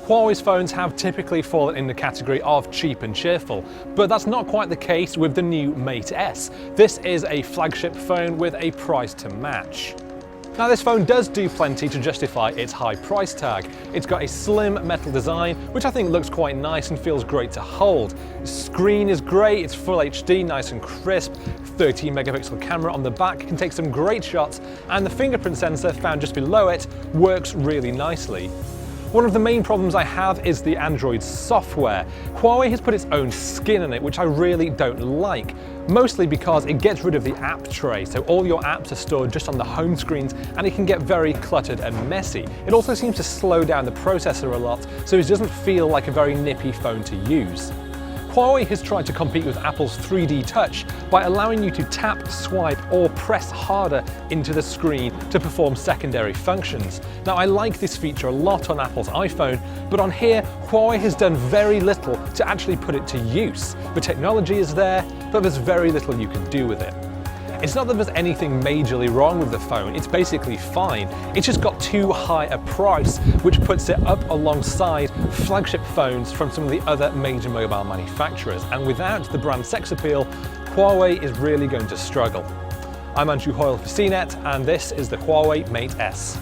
Huawei's phones have typically fallen in the category of cheap and cheerful, but that's not quite the case with the new Mate S. This is a flagship phone with a price to match. Now this phone does do plenty to justify its high price tag. It's got a slim metal design, which I think looks quite nice and feels great to hold. The screen is great, it's full HD, nice and crisp, 13 megapixel camera on the back can take some great shots, and the fingerprint sensor found just below it works really nicely. One of the main problems I have is the Android software. Huawei has put its own skin on it, which I really don't like, mostly because it gets rid of the app tray, so all your apps are stored just on the home screens and it can get very cluttered and messy. It also seems to slow down the processor a lot, so it doesn't feel like a very nippy phone to use. Huawei has tried to compete with Apple's 3D Touch by allowing you to tap, swipe, or press harder into the screen to perform secondary functions. Now, I like this feature a lot on Apple's iPhone, but on here, Huawei has done very little to actually put it to use. The technology is there, but there's very little you can do with it. It's not that there's anything majorly wrong with the phone, it's basically fine. It's just got too high a price, which puts it up alongside flagship phones from some of the other major mobile manufacturers. And without the brand sex appeal, Huawei is really going to struggle. I'm Andrew Hoyle for CNET, and this is the Huawei Mate S.